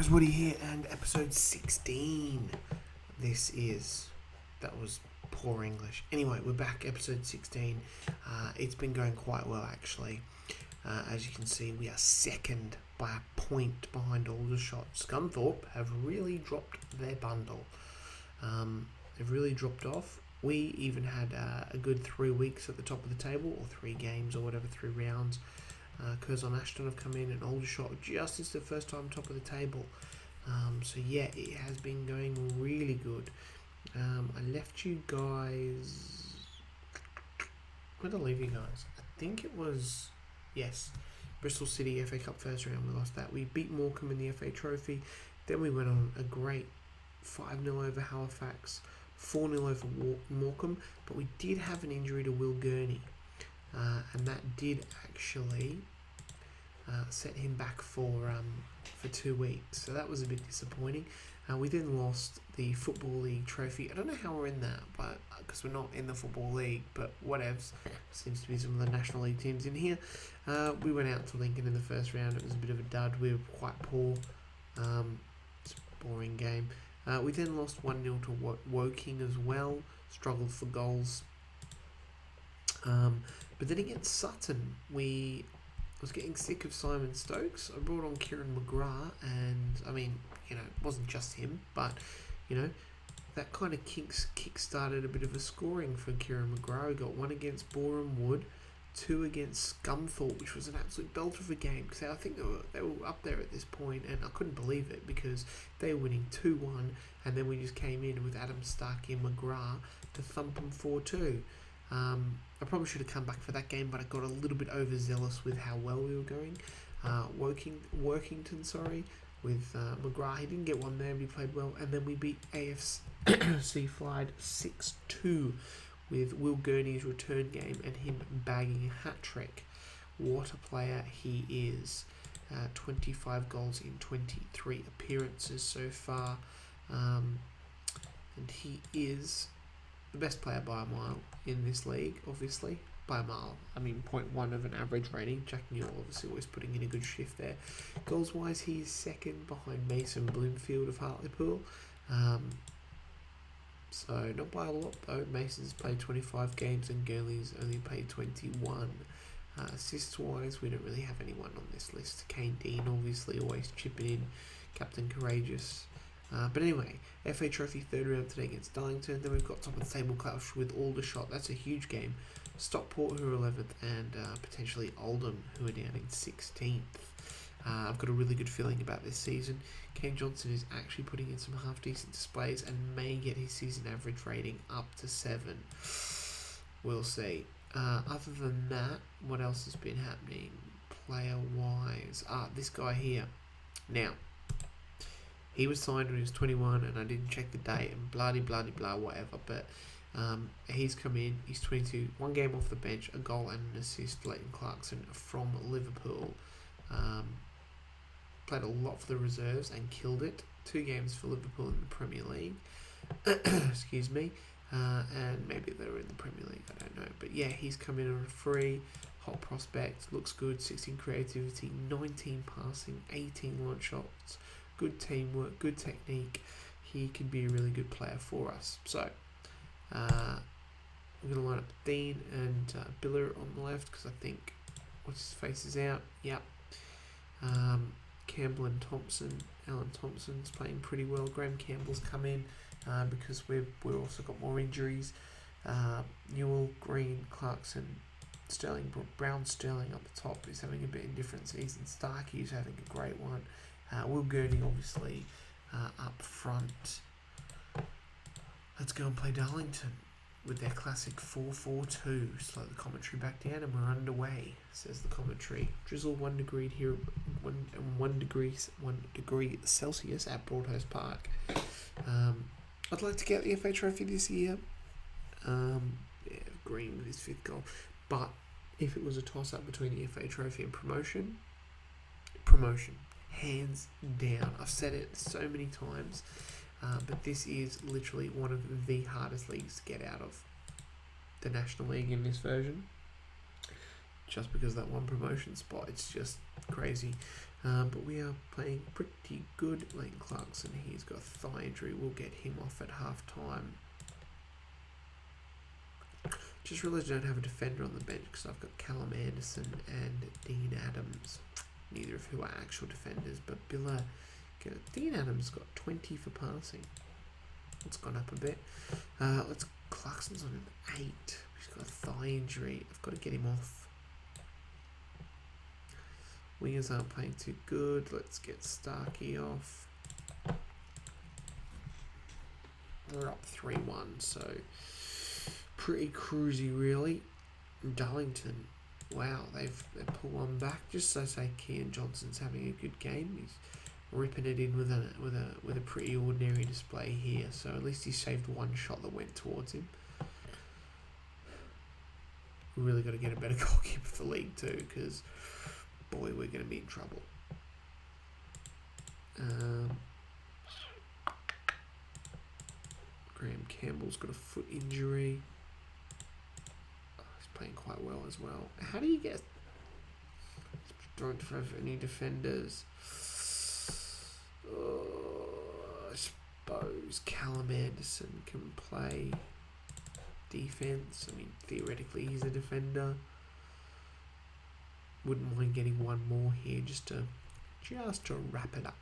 guys, Woody here, and episode 16. That was poor English. Anyway, we're back, episode 16. It's been going quite well, actually. As you can see, we are second by a point behind Aldershot. Scunthorpe have really dropped their bundle. They've really dropped off. We even had a good 3 weeks at the top of the table, or 3 games, or whatever, 3 rounds. Curzon Ashton have come in, and Aldershot just since the first time top of the table. So yeah, it has been going really good. I left you guys. Where did I leave you guys? I think it was, yes, Bristol City FA Cup first round. We lost that. We beat Morecambe in the FA Trophy. Then we went on a great 5-0 over Halifax, 4-0 over Morecambe. But we did have an injury to Will Gurney. And that did actually set him back for 2 weeks, so that was a bit disappointing. We then lost the Football League trophy. I don't know how we're in that, but because we're not in the Football League, but whatevs. Seems to be some of the National League teams in here. We went out to Lincoln in the first round. It was a bit of a dud. We were quite poor. It's a boring game. We then lost 1-0 to Woking as well. Struggled for goals. But then against Sutton, I was getting sick of Simon Stokes. I brought on Kieran McGrath, and I mean, it wasn't just him, but that kind of kick-started a bit of a scoring for Kieran McGrath. We got 1 against Boreham Wood, 2 against Scunthorpe, which was an absolute belter of a game, because I think they were up there at this point, and I couldn't believe it because they were winning 2-1, and then we just came in with Adam Starkey and McGrath to thump them 4-2. I probably should have come back for that game, but I got a little bit overzealous with how well we were going. Workington, with McGrath. He didn't get one there, but he played well. And then we beat AFC Flyde 6-2 with Will Gurney's return game and him bagging a hat-trick. What a player he is. 25 goals in 23 appearances so far. And he is the best player by a mile in this league, obviously. By a mile. I mean, 0.1 of an average rating. Jack Newell obviously always putting in a good shift there. Goals-wise, he's second behind Mason Bloomfield of Hartlepool. So, not by a lot, though. Mason's played 25 games and Gurley's only played 21. Assists-wise, we don't really have anyone on this list. Kane Dean, obviously, always chipping in. Captain Courageous. But anyway, FA Trophy third round today against Darlington. Then we've got top of the table clash with Aldershot. That's a huge game. Stockport, who are 11th, and potentially Oldham, who are down in 16th. I've got a really good feeling about this season. Kane Johnson is actually putting in some half-decent displays and may get his season average rating up to 7. We'll see. Other than that, what else has been happening player-wise? This guy here. Now, he was signed when he was 21, and I didn't check the date, and blah, whatever. But he's come in, he's 22, 1 game off the bench, a goal and an assist, Leighton Clarkson from Liverpool. Played a lot for the reserves and killed it. 2 games for Liverpool in the Premier League. Excuse me. And maybe they were in the Premier League, I don't know. But yeah, he's come in on a free. Hot prospect, looks good, 16 creativity, 19 passing, 18 launch shots. Good teamwork, good technique. He could be a really good player for us. So, we're going to line up Dean and Biller on the left because I think what's his face is out. Yep. Campbell and Thompson. Alan Thompson's playing pretty well. Graham Campbell's come in because we've also got more injuries. Newell, Green, Clarkson, Sterling, Brown, Sterling up the top is having a bit of a different season. Starkey's having a great one. Will Gurney obviously up front. Let's go and play Darlington with their classic 4-4-2. Slow the commentary back down and we're underway, says the commentary. Drizzle 1 degree here, 1 degree Celsius at Broadhurst Park. I'd like to get the FA Trophy this year. Green with his 5th goal. But if it was a toss-up between the FA Trophy and promotion. Hands down. I've said it so many times, but this is literally one of the hardest leagues to get out of. The National League in this version. just because that one promotion spot. It's just crazy. But we are playing pretty good. Lane Clarkson, he's got a thigh injury. We'll get him off at half time. Just realised I don't have a defender on the bench because I've got Callum Anderson and Dean Adams. Neither of who are actual defenders, but Dean Adams got 20 for passing. It's gone up a bit. Clarkson's on an 8. He's got a thigh injury. I've got to get him off. Wingers aren't playing too good. Let's get Starkey off. We're up 3-1, so pretty cruisy, really. Darlington, wow, they've pulled one back. Just so say, Kean Johnson's having a good game. He's ripping it in with a pretty ordinary display here. So at least he saved one shot that went towards him. We really got to get a better goalkeeper for League 2 because, boy, we're going to be in trouble. Graham Campbell's got a foot injury. Oh, he's playing quite well as well. How do you get... Don't have any defenders. I suppose Callum Anderson can play defense. I mean, theoretically, he's a defender. Wouldn't mind getting one more here just to wrap it up.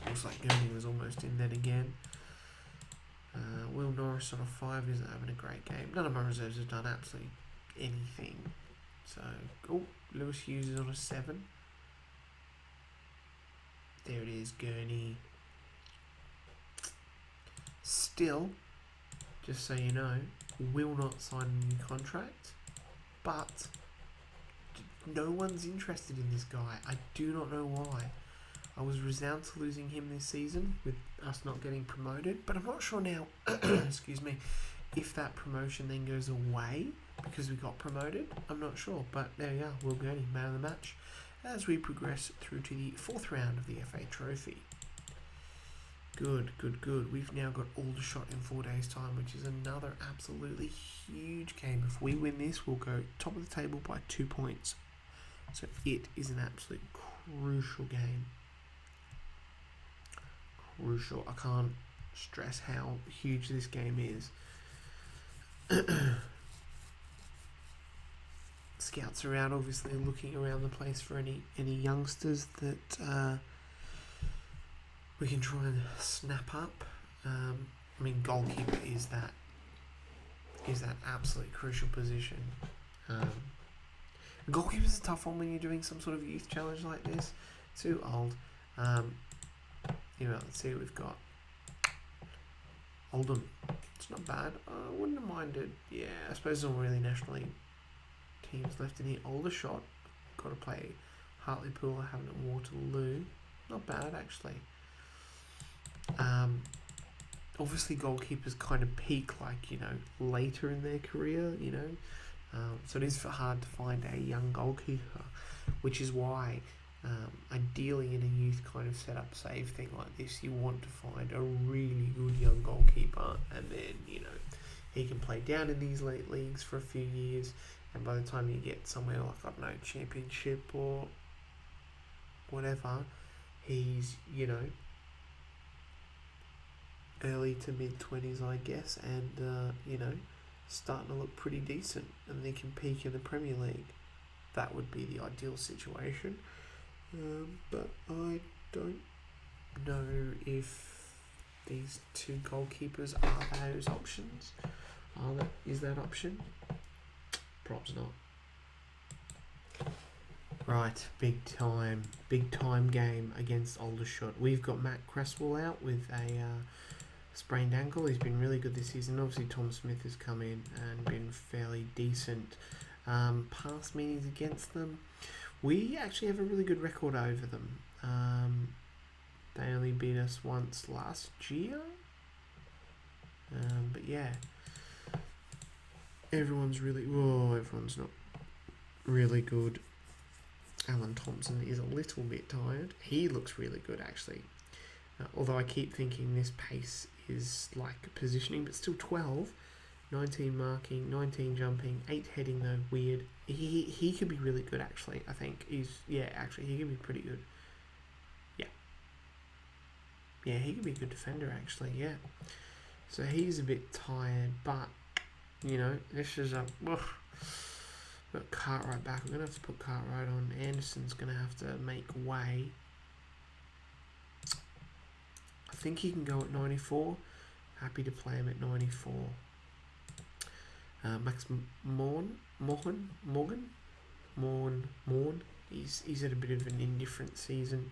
Looks like Gurney was almost in that again. Will Norris on a 5 isn't having a great game. None of my reserves have done absolutely anything. So, Lewis Hughes is on a 7. There it is, Gurney. Still, just so you know, will not sign a new contract, but no one's interested in this guy. I do not know why. I was resound to losing him this season with us not getting promoted, but I'm not sure now, excuse me, if that promotion then goes away because we got promoted. I'm not sure, but there you are. Will Gurney, man of the match, as we progress through to the 4th round of the FA Trophy. Good. We've now got Aldershot in 4 days' time, which is another absolutely huge game. If we win this, we'll go top of the table by 2 points. So it is an absolute crucial game. Crucial. I can't stress how huge this game is. Scouts are out, obviously looking around the place for any youngsters that we can try and snap up. I mean, goalkeeper is that absolute crucial position. Goalkeeper's a tough one when you're doing some sort of youth challenge like this. Too old. Let's see what we've got. Oldham. It's not bad. I wouldn't have minded. Yeah, I suppose there's not really National League teams left in here. Aldershot. Got to play Hartlepool, having at Waterloo. Not bad, actually. Obviously goalkeepers kind of peak later in their career, so it is hard to find a young goalkeeper, which is why ideally in a youth kind of setup save thing like this, you want to find a really good young goalkeeper, and then he can play down in these late leagues for a few years, and by the time you get somewhere like, I don't know, Championship or whatever, he's early to mid-20s, I guess, and starting to look pretty decent, and they can peak in the Premier League. That would be the ideal situation, but I don't know if these 2 goalkeepers are those options. Is that option? Perhaps not. Right, big time game against Aldershot. We've got Matt Cresswell out with a sprained ankle. He's been really good this season. Obviously, Tom Smith has come in and been fairly decent. Past meetings against them, we actually have a really good record over them. They only beat us once last year. But yeah, everyone's not really good. Alan Thompson is a little bit tired. He looks really good, actually. Although I keep thinking this pace his like positioning, but still 12. 19 marking, 19 jumping, 8 heading though, weird. He could be really good actually, I think. He could be pretty good. Yeah. Yeah, he could be a good defender actually, yeah. So he's a bit tired, but, you know, this is a... Got Cartwright back. I'm going to have to put Cartwright on. Anderson's going to have to make way. I think he can go at 94. Happy to play him at 94. Max Morn. He's had a bit of an indifferent season.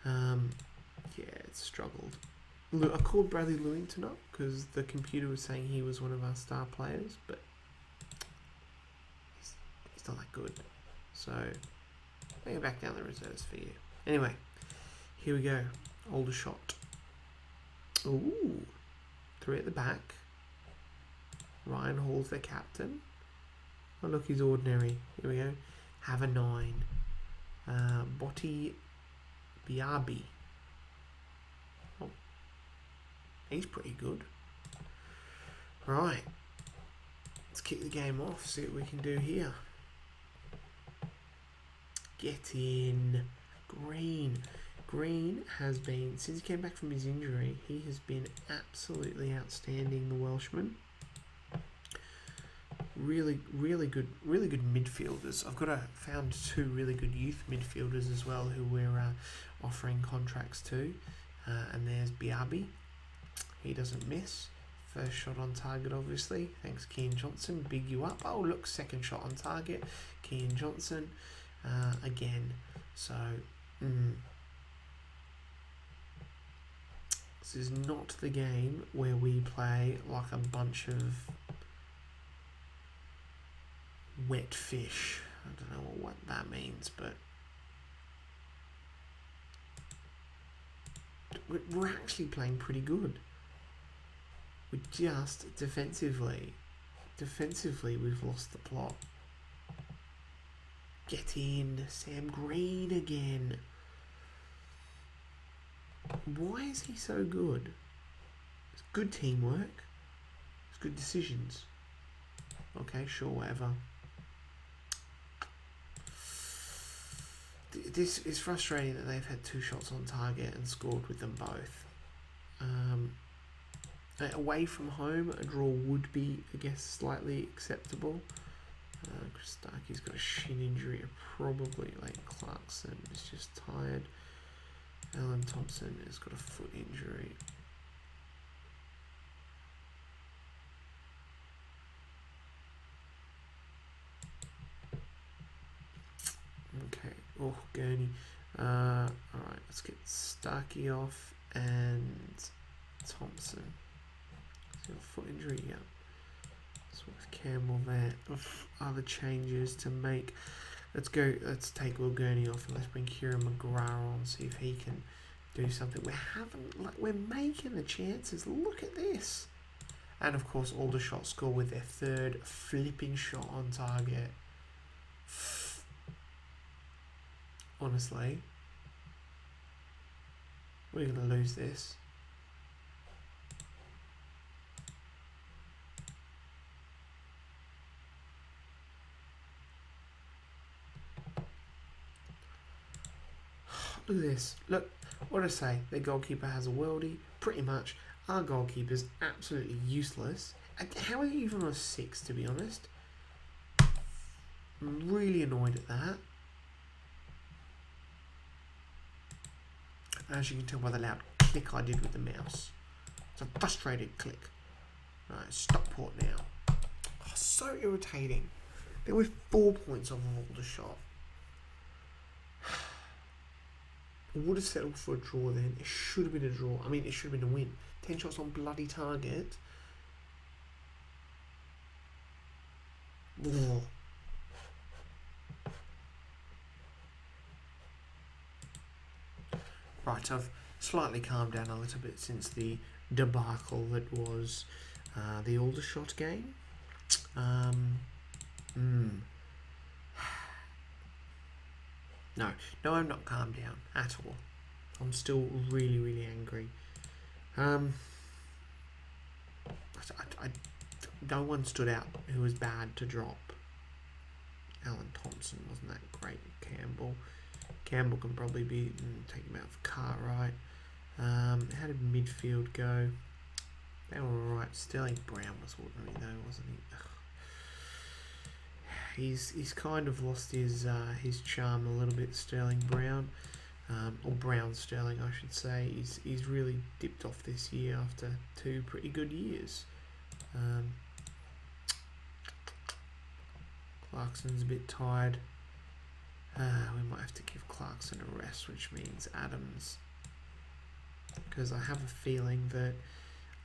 Yeah, it's struggled. Look, I called Bradley Lewington up because the computer was saying he was one of our star players, but he's not that good. So I'll go back down the reserves for you. Anyway, here we go. Aldershot. Ooh, 3 at the back. Ryan Hall's the captain. Oh look, he's ordinary. Here we go. Have a 9. Botti Biabi. Oh, he's pretty good. Right. Let's kick the game off. See what we can do here. Get in. Green. Green has been, since he came back from his injury, he has been absolutely outstanding, the Welshman. Really good midfielders. I've found 2 really good youth midfielders as well who we're offering contracts to. And there's Biabi. He doesn't miss. First shot on target, obviously. Thanks, Kean Johnson. Big you up. Oh, look, second shot on target. Kean Johnson again. So, this is not the game where we play like a bunch of wet fish. I don't know what that means, but we're actually playing pretty good. We just defensively we've lost the plot. Get in, Sam Green again. Why is he so good? It's good teamwork. It's good decisions. Okay, sure, whatever. This is frustrating that they've had 2 shots on target and scored with them both. Away from home, a draw would be, I guess, slightly acceptable. Chris Starkey's got a shin injury, probably like Clarkson is just tired. Alan Thompson has got a foot injury. Okay. Oh, Gurney. Alright, let's get Starkey off and Thompson. So foot injury, yeah. So with Campbell there. Other changes to make. Let's take Will Gurney off and let's bring Kieran McGrath on, see if he can do something. We're making the chances. Look at this. And of course Aldershot score with their 3rd flipping shot on target. Honestly, we're going to lose this. Look at this. Look, what I say, their goalkeeper has a worldie. Pretty much, our goalkeeper's absolutely useless. How are you even on a 6, to be honest? I'm really annoyed at that. As you can tell by the loud click I did with the mouse. It's a frustrated click. Right, Stockport now. Oh, so irritating. They were 4 points off of Aldershot. I would have settled for a draw then. It should have been a draw. I mean, it should have been a win. 10 shots on bloody target. Ugh. Right, I've slightly calmed down a little bit since the debacle that was the Aldershot game. No, I'm not calmed down at all. I'm still really, really angry. No one stood out who was bad to drop. Alan Thompson wasn't that great. Campbell can probably be take him out for Cartwright. How did midfield go? They were alright. Sterling Brown was ordinary though, wasn't he? He's kind of lost his charm a little bit. Sterling Brown, or Brown Sterling, I should say. He's really dipped off this year after 2 pretty good years. Clarkson's a bit tired. We might have to give Clarkson a rest, which means Adams, because I have a feeling that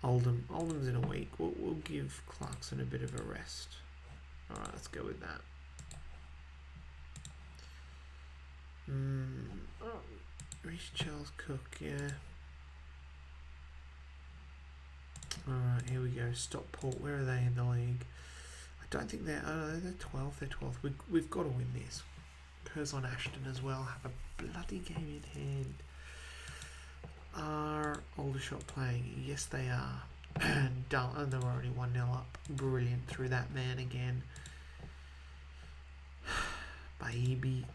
Oldham's in a week. We'll give Clarkson a bit of a rest. Alright, let's go with that. Reece Charles Cook, yeah. Alright, here we go. Stockport, where are they in the league? I don't think they're 12th. They're 12th. We've got to win this. Curzon Ashton as well have a bloody game in hand. Are Aldershot playing? Yes, they are. Darlington, they're already 1-0 up. Brilliant through that man again. Baby.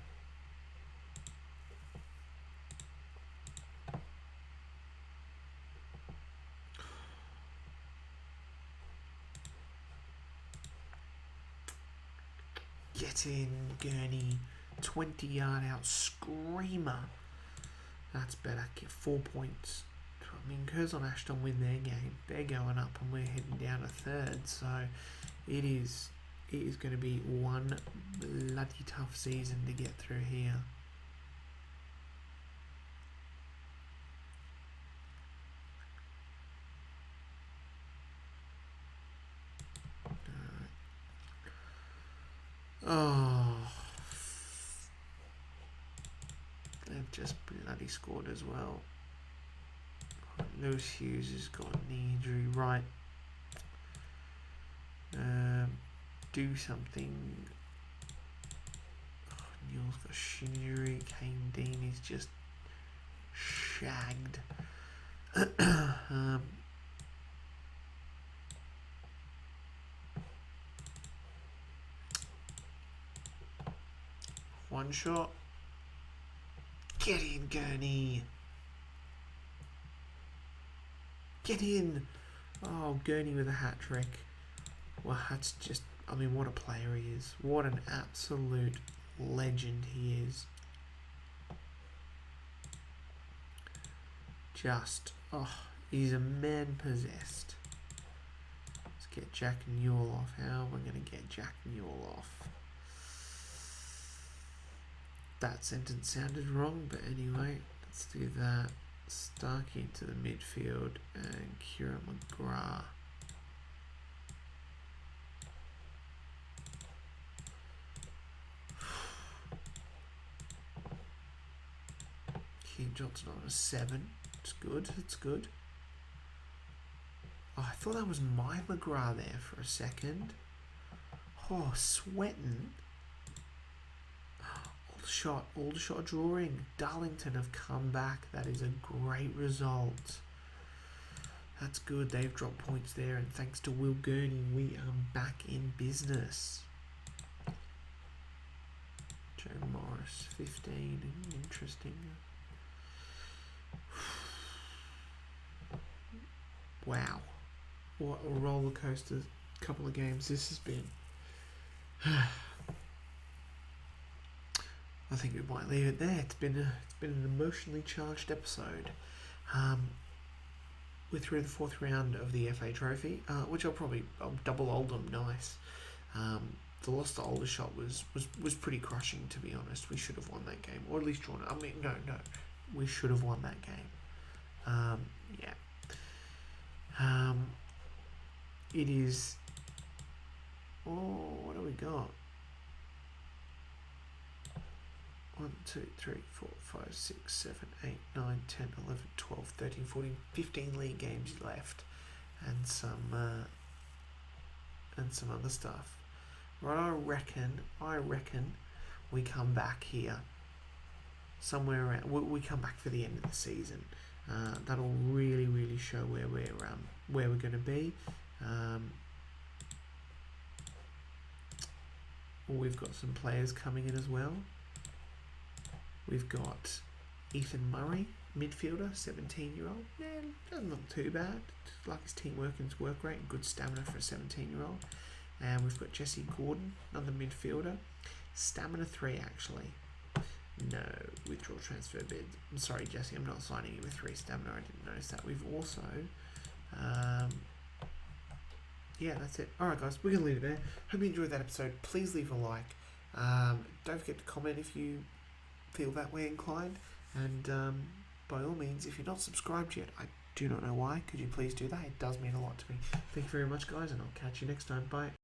Get in, Gurney. 20-yard out screamer. That's better. Get 4 points. I mean, Curzon Ashton win their game. They're going up and we're heading down to 3rd. So it is going to be one bloody tough season to get through here. Oh, they've just bloody scored as well. Lewis Hughes has got a knee injury, right? Do something. Newell's got a shin injury. Kane Dean is just shagged. One shot. Get in, Gurney. Get in. Oh, Gurney with a hat trick. Well, that's just, I mean, what a player he is. What an absolute legend he is. Just, oh, he's a man possessed. Let's get Jack Newell off. How am I going to get Jack Newell off? That sentence sounded wrong, but anyway, let's do that. Starkey into the midfield and Kieran McGrath. Keane Johnson on a 7. It's good. It's good. Oh, I thought that was my McGrath there for a second. Oh, sweating. Aldershot drawing. Darlington have come back. That is a great result. That's good. They've dropped points there, and thanks to Will Gurney, we are back in business. Joe Morris, 15. Interesting. Wow. What a roller coaster couple of games this has been. I think we might leave it there. It's been an emotionally charged episode. We're through the 4th round of the FA Trophy, which I'll double Oldham. Nice. The loss to Aldershot was pretty crushing, to be honest. We should have won that game, or at least drawn it. I mean, no, we should have won that game. Yeah. It is. Oh, what do we got? 1, 2, 3, 4, 5, 6, 7, 8, 9, 10, 11, 12, 13, 14, 15 league games left, and some other stuff. Right, I reckon we come back here somewhere around. We come back for the end of the season. That'll really show where we're going to be. We've got some players coming in as well. We've got Ethan Murray, midfielder, 17-year-old. Yeah, that's not too bad. Just like his teamwork and his work rate, and good stamina for a 17-year-old. And we've got Jesse Gordon, another midfielder. Stamina 3, actually. No, withdraw transfer bid. I'm sorry, Jesse, I'm not signing you with 3 stamina. I didn't notice that. We've also... yeah, that's it. Alright, guys, we're going to leave it there. Hope you enjoyed that episode. Please leave a like. Don't forget to comment if you feel that way inclined. And by all means, if you're not subscribed yet, I do not know why. Could you please do that? It does mean a lot to me. Thank you very much, guys, and I'll catch you next time. Bye.